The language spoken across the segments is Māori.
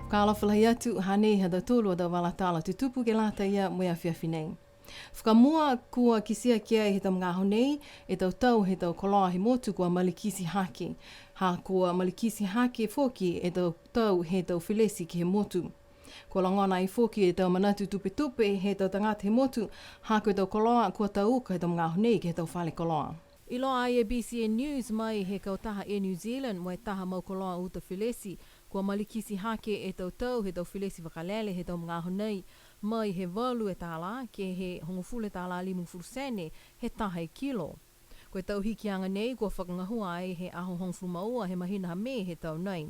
Whakaalawhalahi atu hane hada tōlua da walatala tutupu ke lata ia moe whiawhi nei. Whakamua kua kisia kia he tau ngaho nei, e tau tau he tau koloa he motu kua malikisi hake. Ha kua malikisi hake foki e tau tau he tau whilesi ki he motu. Kua langona i foki e tau manatu tupe tupe he tau tangata he motu, ha koe tau koloa kua tau uka he tau ngaho nei ki he tau whale koloa. I loa ai e BCN News mai he kautaha e New Zealand mo e taha mau koloa uta whilesi, kua malikisi hake e tau tau he tau whilesi wakalele he tau ngaho nei, mai he walu e tāla, ke he hongofule tāla limu furusene, he taha e kilo. Koe tau hiki anga nei, kua whakangahua ai he aho hongfu maua he mahina ha me he tau nei.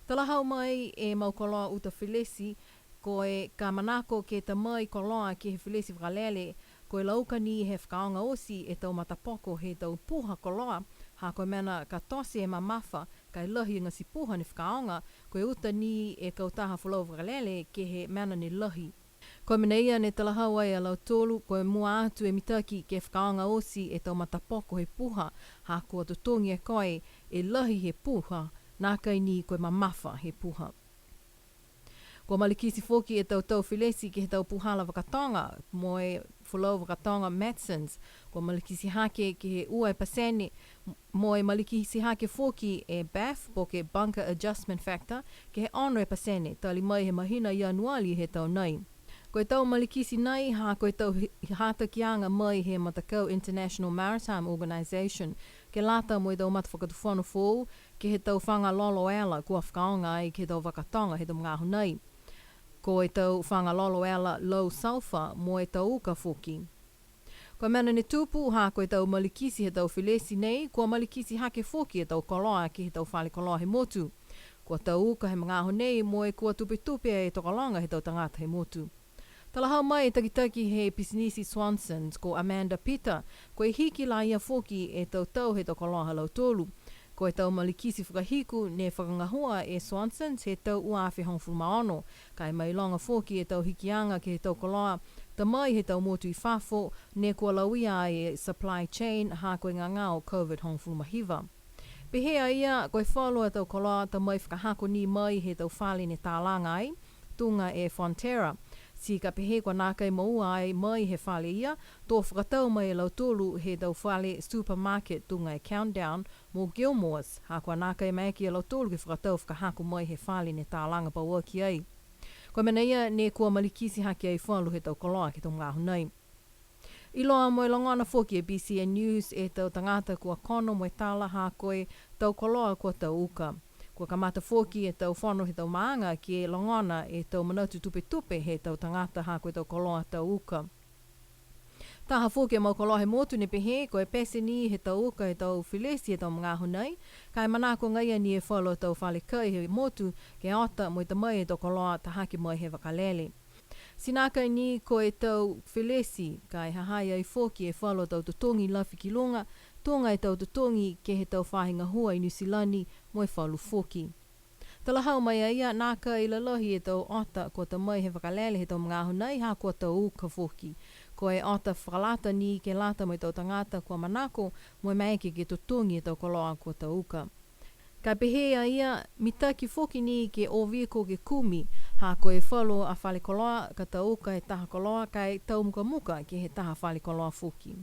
Talahau mai e mau koloa uta whilesi, koe ka manako ke ta mai koloa ke he whilesi wakalele, koe lauka ni he whakaonga osi e tau matapoko he tau puha koloa, ha koe mena ka tosi e mamafa, kai lahi ngasi puha ni whakaonga, koe uta ni e kautaha whalau wakalele ke he mena ni lahi. Koe mena ia ne talahau ai a lau tolu, koe mua atu e mitaki ke whakaonga osi e tau matapoko he puha, ha kua tutongi e koe e lahi he puha, nā kai ni koe mamafa he puha. Kua malikisi foki e tau tau whilesi ki he tau puhala wakatonga, mo e whalau wakatonga Matsons, kua malikisi hake ki he ua e pasene, mo e malikisi hake foki e BAF, po ke Bunker Adjustment Factor, ki he ono e pasene, tali mai he mahina ianuali he tau nei. Koe tau malikisi nei, ha koe tau hata kianga mai he matakau International Maritime Organization, ke lata mo e tau matawhakatuwhanu fōu, ke he tau whanga lolo ela kua whakaonga ai ke tau wakatonga he tau ngaho nei. Ko e tau whanga lolo ela low sulfur mo e tau uka foki. Koe mena ne tupu, ha koe tau malikisi he tau whilesi nei, kua malikisi hake foki e tau koloa ki he tau whale koloa he motu. Kua tau uka he ngaho nei mo e kua tupe tupe e tokalonga he tau tangata he motu. Talahau mai e takitaki he Pisinisi Swansons ko Amanda Peter, ko e hiki la ia foki e tau tau he tau koloa halau tolu. Ko e tau malikisi whakahiku ne whakangahua e Swansons he tau uawhi hongfu maono, kai mai longa foki e tau hikianga ke he tau koloa, ta mai he tau motu i whafo, ne kua lauia e supply chain ha koe ngangao COVID hongfu mahiva. Pehea ia, koe whalua tau koloa ta mai whakahako ni mai he tau whale ne tālanga ai, tunga e Fonterra. Si ka pehe kua nākai maua ai mai he whale ia, tō whakatau mai e lau tolu he tau whale supermarket tunga e Countdown mō Gilmore's, ha kua nākai mai ki e lau tolu ke whakatau whakahako mai he whale ne tālanga paua ki ai. Koe mena ia ne kua malikisi haki ai whalu he tau koloa ki tau ngahu nei. I loa mo e longana foki e BCN News e tau tangata kua kono mo e tāla ha koe tau koloa kua tau uka. Kua kamata foki e tau whono he tau maanga ki e longona e tau manatu tupe tupe he tau tangata ha koe tau koloa tau uka. Taha foki e mau koloa he motu ne pehe, ko e pese ni he tau uka he tau whilesi he tau ngaho nei, kai manako ngaia ni e whalo tau whale kai he motu ke ota mo i ta mai e tau koloa ta haki mai he wakalele. Sinakai ni ko e tau whilesi, kai hahai ai foki e whalo tau tutongi lafi ki lunga, tunga e tau tutongi ke he tau whahinga hua i Nusilani mo e whalu foki. Talahau mai ia, nāka i lalohi e tau ota ko ta mai he wakalele he tau ngaho nei ha ko tau uka foki. Ko e ota whakalata ni ke lata mo i tau tangata kua manako mo e maike ke tutongi e tau koloa ko tau uka. Ka pehea ia, mitaki foki ni ke o viko ke kumi, ha ko e whalo a whale koloa ka tau uka e taha koloa kai tau muka muka ke he taha whale koloa foki.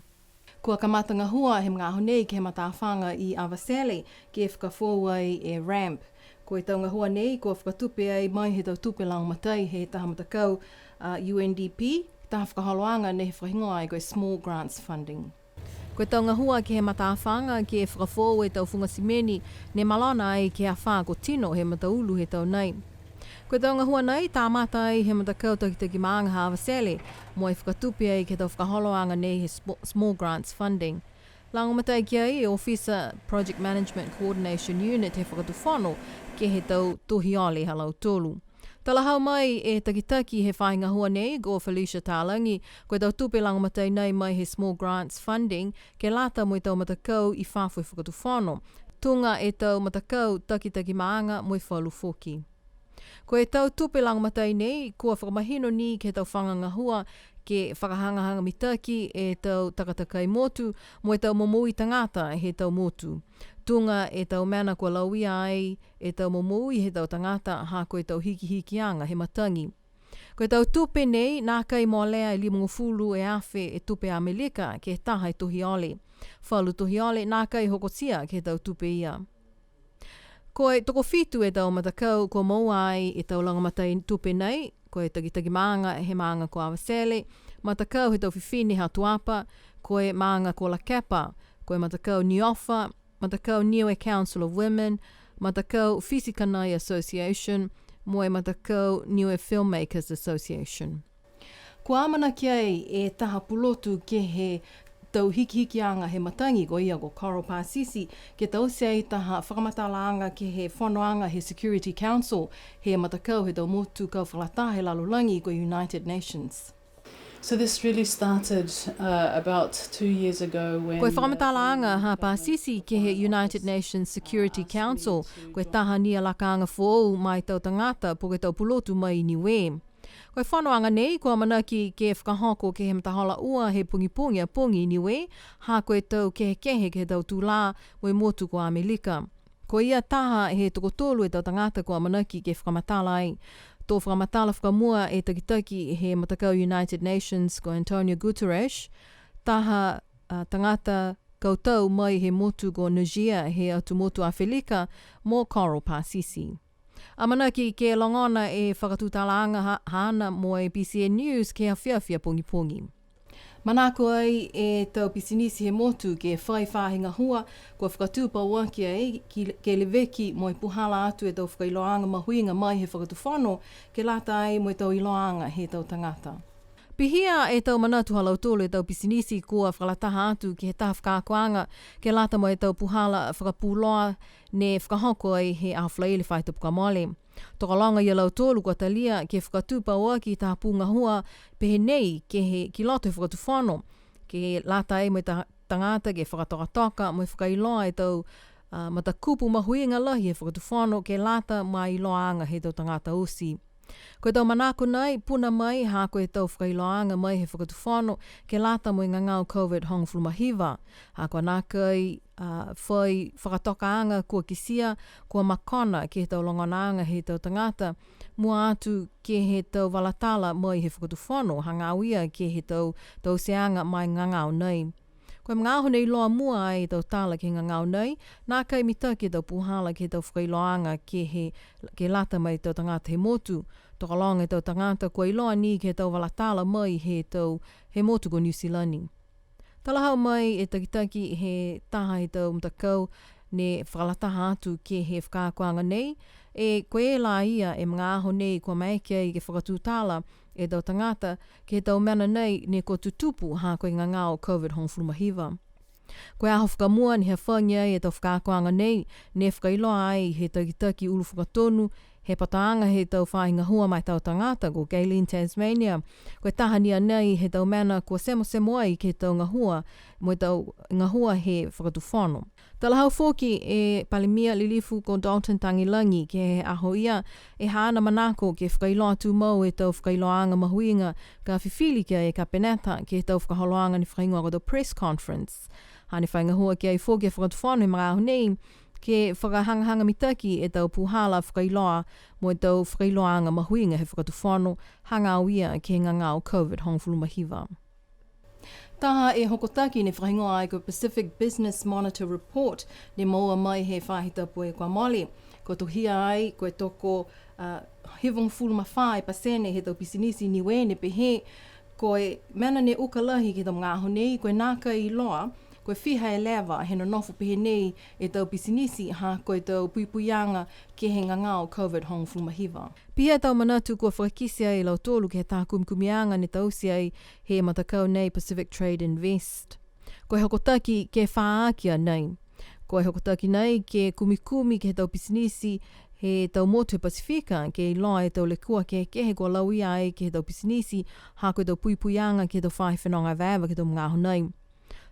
Kua kamatanga hua he ngaho nei ke he matawhanga i Avasele ke whakafōu ai e ramp. Ko e taunga hua nei, kua whakatupe ai mai he tau tupe lang matai he taha matakau UNDP, taha whakaholoanga ne he whahingoa ai koe small grants funding. Ko e taunga hua ke he matawhanga ke whakafōu e tau whunga simeni ne malona ai ke a whā ko tino he mataulu he tau nei. Ko e taunga hua nei, tā mata ai he matakau takitaki maanga ha Avasele, mo e whakatupe ai ke tau whakaholoanga nei he small grants funding. Lango matai ki ai e Officer Project Management Coordination Unit he whakatuwhano ke he tau tohiole halau tolu. Talahau mai e takitaki he whainga hua nei go Felicia Tālangi, koe tau tupe lango matai nei mai he small grants funding ke lata mo i tau matakau i whāwhoi whakatuwhano. Tunga e tau matakau takitaki maanga mo i whalu foki. Ko e tau tupe lang matai nei, kua whakamahino ni ke tau whanganga hua ke whakahangahanga mitaki e tau takatakai motu, mo e tau momui tangata he tau motu. Tunga e tau mena kua lauia ai e tau momui he tau tangata ha koe tau hiki-hikianga he matangi. Koe tau tupe nei, nā kai mō lea i 50 e awhi e tupe Amerika ke taha i tohi ole. Whalu tohi ole, nā kai hokotia ke tau tupe ia. Koe toko fitu e tau matakau ko maua ai e tau langamatai tupe nei, koe tagi maanga he maanga ko awasele, matakau he tau whiwhine ha tuapa, koe maanga ko la kepa, koe matakau Niue, matakau Niue Council of Women, matakau Fisikanai Association, moe matakau Niue Filmmakers Association. Kua amana ki ai e taha pulotu ke he tau hiki-hikianga he matangi ko ia ko Coral Pasisi ke tau sei taha whakamatalaanga ke he whanoanga he Security Council he matakau he tau motu kau whalata he lalulangi ko United Nations. So this really started about 2 years ago when... Koe whakamatalaanga ha Pasisi ke he United Nations Security Council koe taha nia lakaanga fōu mai tau tangata po ke tau pulotu mai Niue. Koe whanoanga nei, kua manaki ke whakahoko ke he matahola ua he pungi a pungi Niue, ha koe tau kehe ke tau tūlā moe motu ko Amerika. Ko ia taha he tokotolu e tau tangata kua manaki ke whakamatala ai. Tō whakamatala whakamua e takitaki he matakau United Nations ko Antonio Guterres, taha tangata kautau mai he motu ko Niue he atu motu Awhelika mō Coral Pasisi. Amanaki ke longona e whakatutalaanga hana mo e PCN News ke hawhiawhia pongi. Manako ai e tau pisinisi he motu ke whaiwhahinga hua kua whakatupa waki ai ke leweki mo e puhala atu e tau whakailoanga mahuinga mai he whakatuwhano ke lata ai mo e tau iloanga he tau tangata. Pihia e tau manatu halau tōlu e tau pisinisi kua whakalataha atu ki he taha whakakoanga ke lata mo e tau puhala whakapūloa ne whakahoko ai he ahawhlaile whaitapuka mole. Tokalanga i lau tōlu kua talia ke whakatupa waki taha pūnga hua pehe nei ke he ki loto he whakatuwhano ke lata ai mo e tangata ke whakatoka mo e whakailoa e tau matakupu mahuinga lahi he whakatuwhano ke lata mai iloanga he tau tangata usi. Koe tau manako nei, puna mai, ha koe tau whakailoanga mai he whakatuwhano ke lata mo i ngangau COVID hongfulu mahiwa. Ha koe nākai whai whakatokaanga kua kisia, kua makona ke he tau longonaanga he tau tangata, mua atu ke he tau walatala mai he whakatuwhano, hangauia ke he tau seanga mai ngangau nei. Koe mga nei loa mua ai tau tala ke ngangau nei, nā kai mita ke tau puhala ke tau whakailoanga ke lata mai tau tangata he motu, tokalonga tau tangata kua iloa ni ke tau walatala mai he motu ko New Zealand. Talahau mai e takitaki he taha he tau mtakau ne whakalataha atu ke he whakakoanga nei, e koe e la ia e mga aho nei kua maike i ke whakatūtala e tau tangata ke tau mena nei ne ko tutupu ha koe ngangao COVID hongfulu mahiwa. Koe aho whakamua ni he whangia e tau whakakoanga nei ne whakailoa ai he takitaki ulu whakatonu he pataanga he tau whainga hua mai tau tangata ko Gayleen Tasmania. Koe tahania nei he tau mena kua semo ai ke tau ngahua mo tau ngahua he whakatuwhano. Talahau fōki e palimia lilifu ko Dalton Tangilangi ke he aho ia e hana manako ke whakailoa tu mau e tau whakailoanga mahuinga ka whiwhili kia e ka peneta ke tau whakaholoanga ni whaingoa ko the press conference. Hane whainga hua ki ai fōki e whakatuwhano he mga aho nei ke whakahangahanga mitaki e tau puhala whakailoa mo e tau whakailoanga mahuinga he whakatuwhano hangauia ke ngangau COVID hongfulu mahiwa. Taha e hokotaki ne whaingoa ai ko Pacific Business Monitor Report ne maua mai he whahitapu e kua mole. Ko tuhia ai koe toko hivong fulu mawhai pasene he tau pisinisi Niue ne pehe koe mena ne ukalahi ki tau mga aho nei koe nāka i loa koe whiha e lewa he no nofu pehe nei e tau pisinisi ha koe tau puipuianga ke he ngangao COVID hongfulu mahiwa. Pia tau manatu kua whakakisi ai lau tōlu ke he tā kumikumianga ne tausi ai he matakau nei Pacific Trade Invest. Koe hokotaki ke whaakia nei. Koe hokotaki nei ke kumikumi ke he tau pisinisi he tau motu he Pasifika ke loa e tau lekua ke he kua lauia ai ke he tau pisinisi ha koe tau puipuianga ke tau whahi whenonga vēwa ke tau mga aho nei.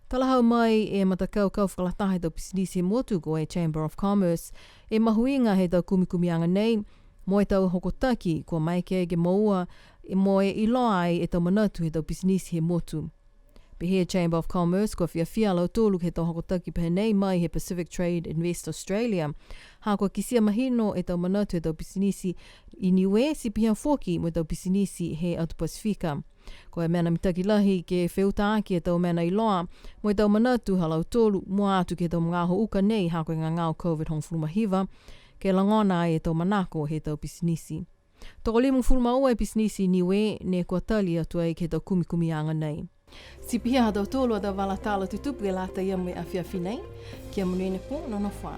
Talahau mai e matakau kau whakalataha he tau pisinisi he motu ko e Chamber of Commerce e mahuinga he tau kumikumianga nei mo e tau hokotaki kua maike ke maua mo e iloa ai e tau manatu he tau pisinisi he motu. Pe he Chamber of Commerce ko fia lau tōlu he tau hokotaki pehenei mai he Pacific Trade Invest Australia. Ha ko kisia mahino e tau manatu he tau pisinisi i Niue si pihan foki mo tau pisinisi he Auto Pasifika. Ko e mena mitaki lahi ke whiutaaki e tau mena iloa mo e tau manatu halau tōlu mo atu ke tau ngaho uka nei ha ko ngā ngāo COVID hong fulmahiva ke langona ai e tau manako he tau pisinisi. Toko limu fulma ua e pisinisi Niue ne kua tali atu ai ke tau kumikumi anga nei. Si pia ha tau tōlu a tau wala tāla tutupu e lata ia mui a whiawhi nei, kia munuine pō, nono whā.